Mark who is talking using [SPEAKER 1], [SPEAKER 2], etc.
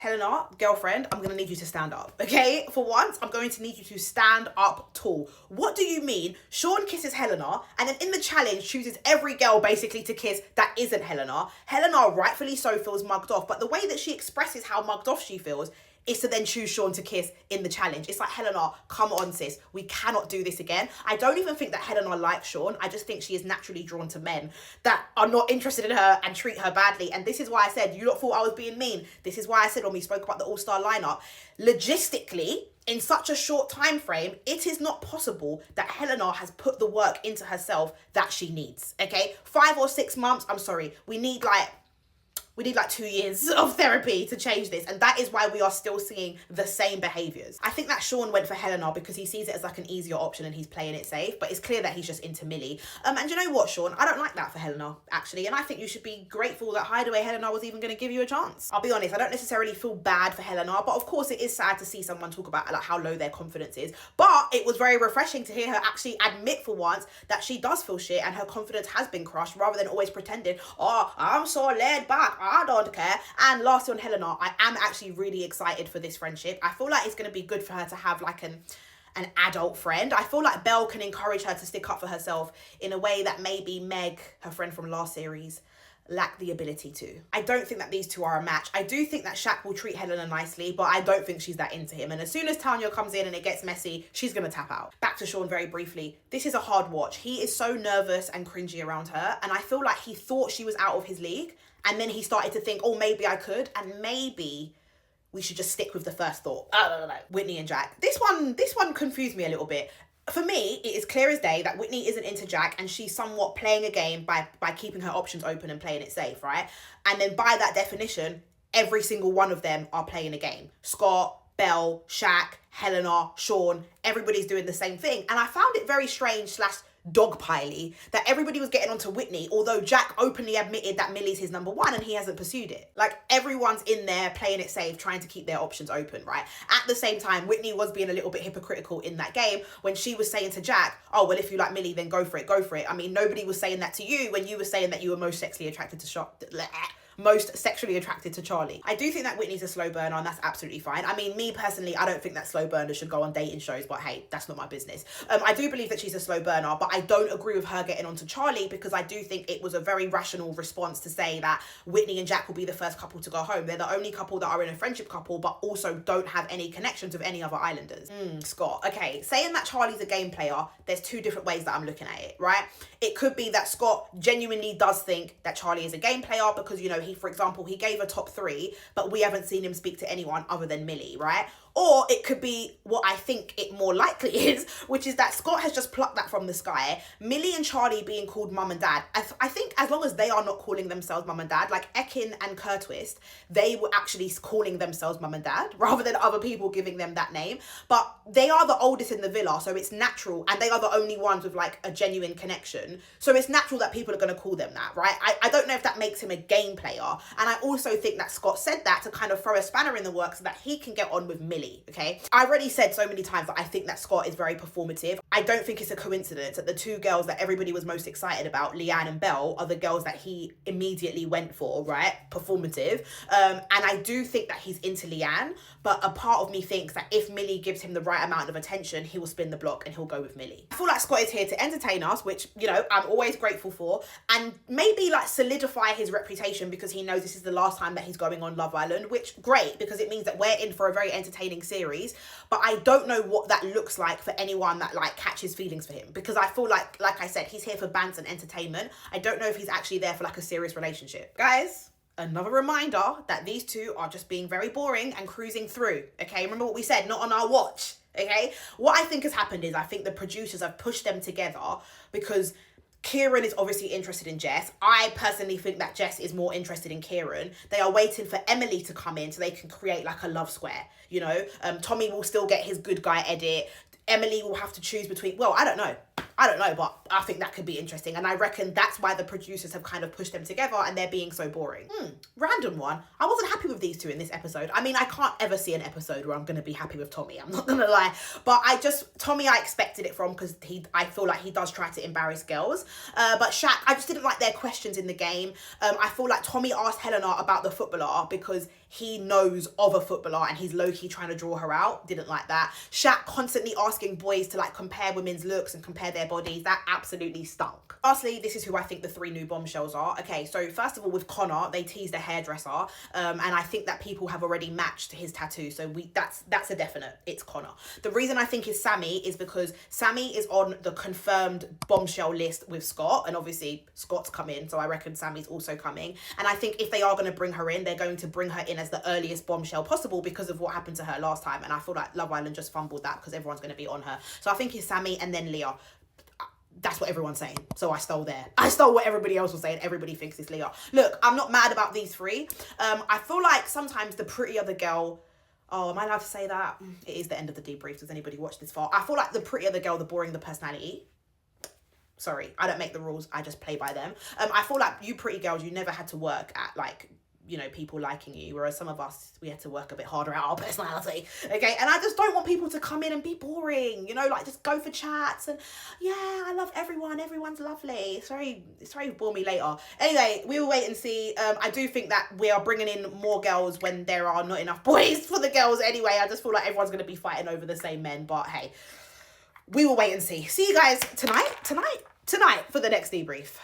[SPEAKER 1] Helena, girlfriend, I'm gonna need you to stand up, okay? For once, I'm going to need you to stand up tall. What do you mean? Sean kisses Helena, and then in the challenge chooses every girl basically to kiss that isn't Helena. Helena, rightfully so, feels mugged off, but the way that she expresses how mugged off she feels is to then choose Sean to kiss in the challenge. It's like, Helena, come on, sis. We cannot do this again. I don't even think that Helena likes Sean. I just think she is naturally drawn to men that are not interested in her and treat her badly. And this is why I said, you lot thought I was being mean. This is why I said when we spoke about the all-star lineup, logistically, in such a short time frame, it is not possible that Helena has put the work into herself that she needs, okay? 5 or 6 months, I'm sorry, we need like 2 years of therapy to change this. And that is why we are still seeing the same behaviours. I think that Sean went for Helena because he sees it as like an easier option and he's playing it safe. But it's clear that he's just into Millie. And you know what, Sean? I don't like that for Helena, actually. And I think you should be grateful that Hideaway Helena was even going to give you a chance. I'll be honest, I don't necessarily feel bad for Helena. But of course, it is sad to see someone talk about like how low their confidence is. But it was very refreshing to hear her actually admit for once that she does feel shit and her confidence has been crushed, rather than always pretending, oh, I'm so laid back, I don't care. And lastly on Helena, I am actually really excited for this friendship. I feel like it's going to be good for her to have like an adult friend. I feel like Belle can encourage her to stick up for herself in a way that maybe Meg, her friend from last series, lack the ability to. I don't think that these two are a match. I do think that Shaq will treat Helena nicely, but I don't think she's that into him. And as soon as Tanya comes in and it gets messy, she's gonna tap out. Back to Sean very briefly. This is a hard watch. He is so nervous and cringy around her, and I feel like he thought she was out of his league, and then he started to think, oh, maybe I could, and maybe we should just stick with the first thought. I don't know. Whitney and Jack. This one confused me a little bit. For me, it is clear as day that Whitney isn't into Jack and she's somewhat playing a game by keeping her options open and playing it safe, right? And then by that definition, every single one of them are playing a game. Scott, Belle, Shaq, Helena, Sean, everybody's doing the same thing. And I found it very strange / dogpiley that everybody was getting onto Whitney, although Jack openly admitted that Millie's his number one and he hasn't pursued it. Like, everyone's in there playing it safe, trying to keep their options open, right? At the same time, Whitney was being a little bit hypocritical in that game when she was saying to Jack, oh, well, if you like Millie, then go for it, go for it. I mean, nobody was saying that to you when you were saying that you were most sexually attracted to Charlie. I do think that Whitney's a slow burner, and that's absolutely fine. I mean, me personally, I don't think that slow burners should go on dating shows, but hey, that's not my business. I do believe that she's a slow burner, but I don't agree with her getting onto Charlie, because I do think it was a very rational response to say that Whitney and Jack will be the first couple to go home. They're the only couple that are in a friendship couple, but also don't have any connections with any other islanders. Scott. Okay, saying that Charlie's a game player, there's two different ways that I'm looking at it, right? It could be that Scott genuinely does think that Charlie is a game player because, you know, for example, he gave a top 3, but we haven't seen him speak to anyone other than Millie, right? Or it could be what I think it more likely is, which is that Scott has just plucked that from the sky. Millie and Charlie being called mum and dad. I think as long as they are not calling themselves mum and dad, like Ekin and Kurtwist, they were actually calling themselves mum and dad rather than other people giving them that name. But they are the oldest in the villa, so it's natural, and they are the only ones with like a genuine connection. So it's natural that people are going to call them that, right? I don't know if that makes him a game player. And I also think that Scott said that to kind of throw a spanner in the works so that he can get on with Millie. Okay, I already said so many times that I think that Scott is very performative. I don't think it's a coincidence that the two girls that everybody was most excited about, Leanne and Belle, are the girls that he immediately went for, right? Performative. And I do think that he's into Leanne, but a part of me thinks that if Millie gives him the right amount of attention, he will spin the block and he'll go with Millie. I feel like Scott is here to entertain us, which, you know, I'm always grateful for, and maybe like solidify his reputation because he knows this is the last time that he's going on Love Island, which great, because it means that we're in for a very entertaining series. But I don't know what that looks like for anyone that like catches feelings for him, because I feel like I said, he's here for banter and entertainment. I don't know if he's actually there for like a serious relationship. Guys, another reminder that these two are just being very boring and cruising through, okay? Remember what we said, not on our watch, okay? What I think has happened is I think the producers have pushed them together because Kieran is obviously interested in Jess. I personally think that Jess is more interested in Kieran. They are waiting for Emily to come in so they can create like a love square, you know? Tommy will still get his good guy edit. Emily will have to choose between, well, I don't know. I don't know, but I think that could be interesting. And I reckon that's why the producers have kind of pushed them together and they're being so boring. Random one. I wasn't happy with these two in this episode. I mean, I can't ever see an episode where I'm going to be happy with Tommy. I'm not going to lie. But Tommy, I expected it from, because I feel like he does try to embarrass girls. But Shaq, I just didn't like their questions in the game. I feel like Tommy asked Helena about the footballer because he knows of a footballer and he's low-key trying to draw her out. Didn't like that. Shaq constantly asking boys to like compare women's looks and compare their bodies. That absolutely stunk. Lastly, this is who I think the 3 new bombshells are. Okay, so first of all, with Connor, they teased a hairdresser, and I think that people have already matched his tattoo, so that's a definite. It's Connor. The reason I think is Sammy is because Sammy is on the confirmed bombshell list with Scott, and obviously Scott's come in, so I reckon Sammy's also coming. And I think if they are going to bring her in, they're going to bring her in as the earliest bombshell possible because of what happened to her last time, and I feel like Love Island just fumbled that because everyone's going to be on her. So I think it's Sammy and then Leah. That's what everyone's saying. So I stole what everybody else was saying. Everybody thinks it's Leah. Look, I'm not mad about these 3. I feel like sometimes the prettier the girl... Oh, am I allowed to say that? It is the end of the debrief. Does anybody watch this far? I feel like the prettier the girl, the boring the personality. Sorry, I don't make the rules. I just play by them. I feel like you pretty girls, you never had to work at like... you know, people liking you, whereas some of us, we had to work a bit harder at our personality, okay? And I just don't want people to come in and be boring, you know, like just go for chats and yeah, I love everyone, everyone's lovely. It's very bore me later. Anyway, we will wait and see. I do think that we are bringing in more girls when there are not enough boys for the girls anyway. I just feel like everyone's going to be fighting over the same men, but hey, we will wait and see. See you guys tonight for the next debrief.